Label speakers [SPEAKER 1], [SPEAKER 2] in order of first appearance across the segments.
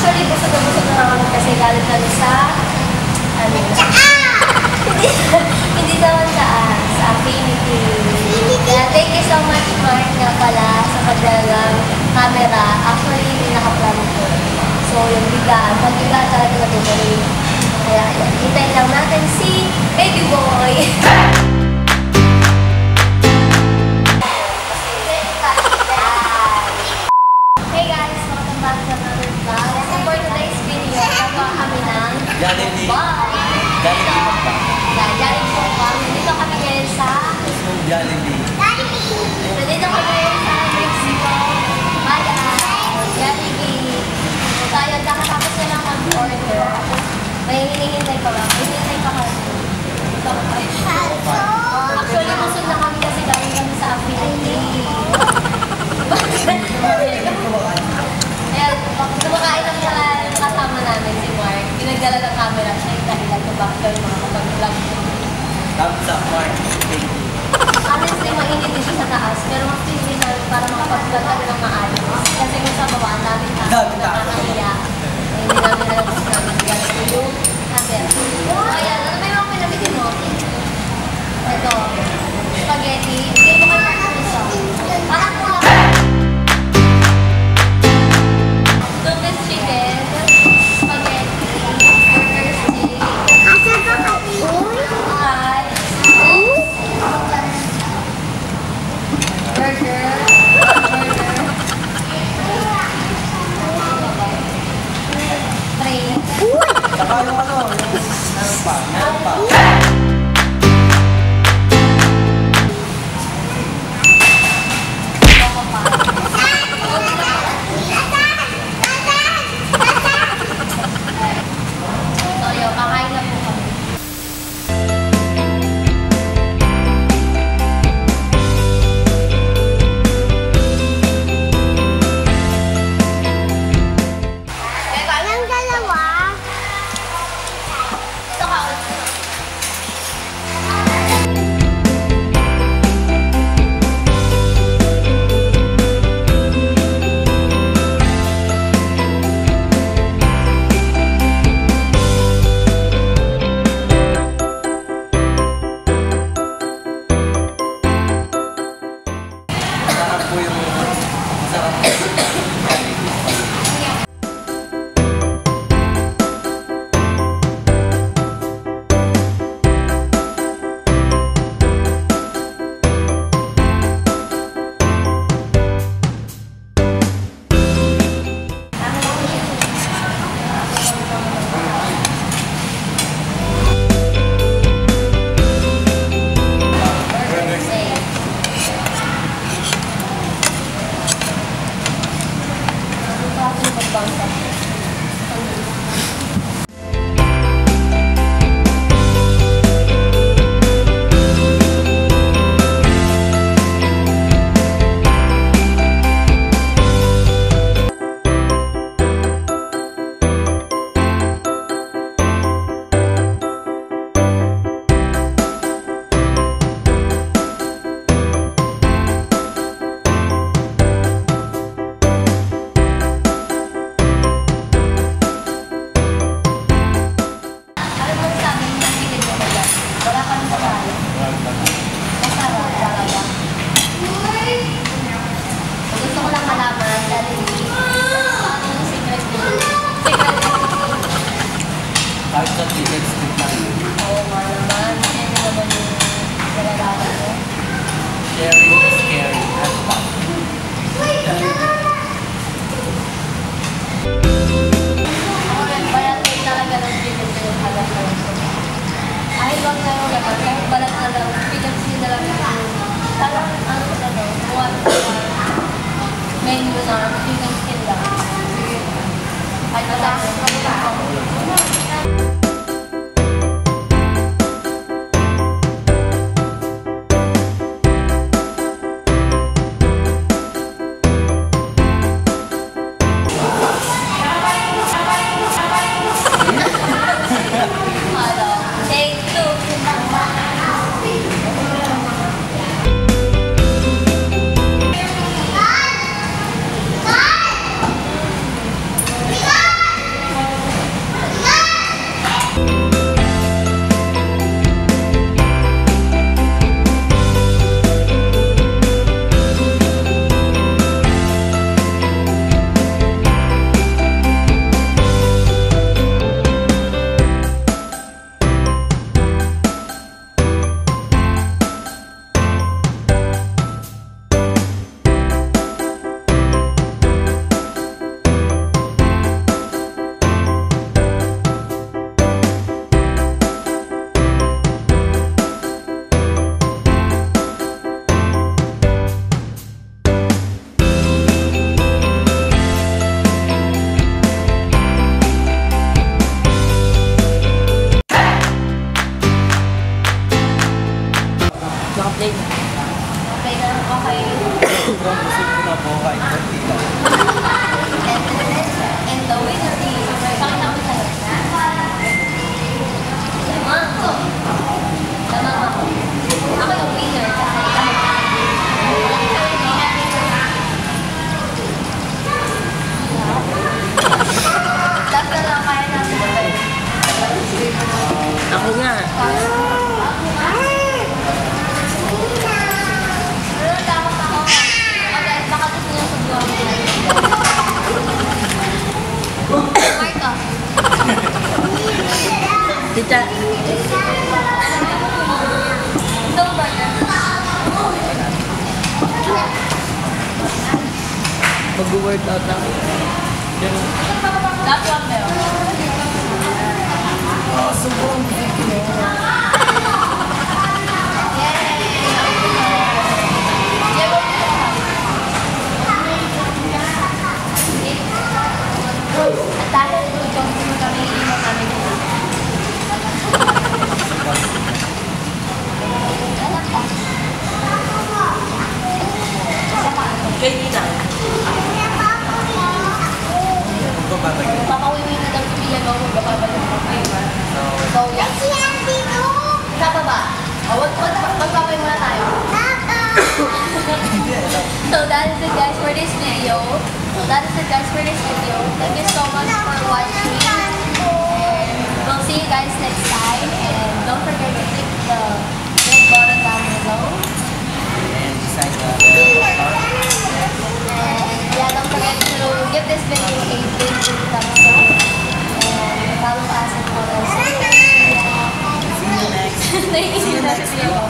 [SPEAKER 1] Actually, busog na naman kasi galing kami sa hindi naman sa Affinity. Kaya thank you so much, Mark, nga pala sa pagdalang camera. Actually, hindi nakaplano ko. So, yung bigaan. Pag-biga talaga natutuloy. Kaya, hintayin lang natin si Baby Boy. Hey guys, welcome back to another vlog. So, for today's video, nagawa kami ng
[SPEAKER 2] JOLLIBee
[SPEAKER 1] mukbang. JOLLIBee mukbang. Nandito kami ngayon sa
[SPEAKER 2] JOLLIBee.
[SPEAKER 1] Nandito kami ngayon sa Mexico. JOLLIBee. So tayo, kakatapos na lang mag-order. May hinihintay pa lang. Hinihintay pa kami. Actually, busog na kami kasi galing kami sa Affinity. Kaya, kumakain lang pala yung kasama namin si Mark. Pinagdala ng camera siya yung dahilan kung bakit kami makakapag-vlog.
[SPEAKER 2] Thumbs up, Mark.
[SPEAKER 1] Honestly, mainit din siya sa taas. Pero mas pinili namin para makapag-vlog kami ng maayos. Kasi kung sa baba, namin nakakahiya. Hindi namin alam kung saan namin gano'n yung camera. So, ayan. Ano may mga pinabigyan mo? Ito. Spaghetti. Bigyan mo kayo ng isa. Parang mo lang. Two-piece chicken. Spaghetti. Burger steak. Menu na, chicken skin lang. Ay,
[SPEAKER 2] kahit konti lang.
[SPEAKER 1] And the winner is, pakita mo sa'yo. Lamang ko. Lamang ako. Ako yung winner kasi lahat na lang kaya natin.
[SPEAKER 3] Ako nga.
[SPEAKER 1] Pero takot ako. Baka gusto niya subuhan. Marco.
[SPEAKER 3] Tita.
[SPEAKER 1] Ito ba na?
[SPEAKER 3] Mag-workout ako.
[SPEAKER 1] Last one na yun.
[SPEAKER 2] Sobrang
[SPEAKER 1] At dahil continue kami, iiwan namin ito.
[SPEAKER 3] Kay Nina.
[SPEAKER 1] Papawiwi na daw si Pia mo kung bababalik mo kayo. So, yeah. Isa pa ba? Magpapay muna tayo. So that is it guys for this video. Thank you so much for watching. And we'll see you guys next time. And don't forget to click the red button down below.
[SPEAKER 2] And beside the
[SPEAKER 1] And yeah, don't forget to give this video a big thumbs up. And follow us on our social media.
[SPEAKER 2] See you next.
[SPEAKER 1] See you next video.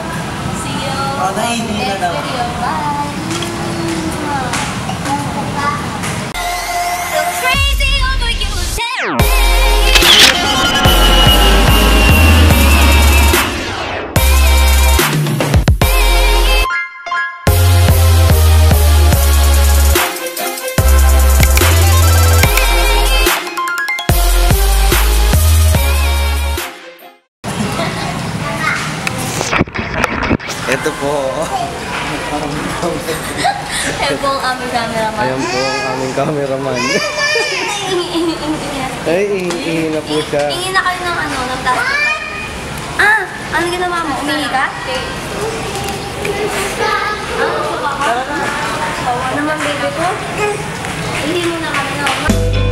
[SPEAKER 1] See you
[SPEAKER 2] Oh,
[SPEAKER 1] next video. Bye.
[SPEAKER 4] So crazy over you.
[SPEAKER 2] Ito po.
[SPEAKER 1] Ayan po ang aming cameraman.
[SPEAKER 3] Ayan po ang aming cameraman. Ay, ihi na po siya.
[SPEAKER 1] Hingi na kayo ng ano, ng plastic. Ano ginawa mo? Umingi ka? Bawa naman baby ko. Hindi mo na kami na.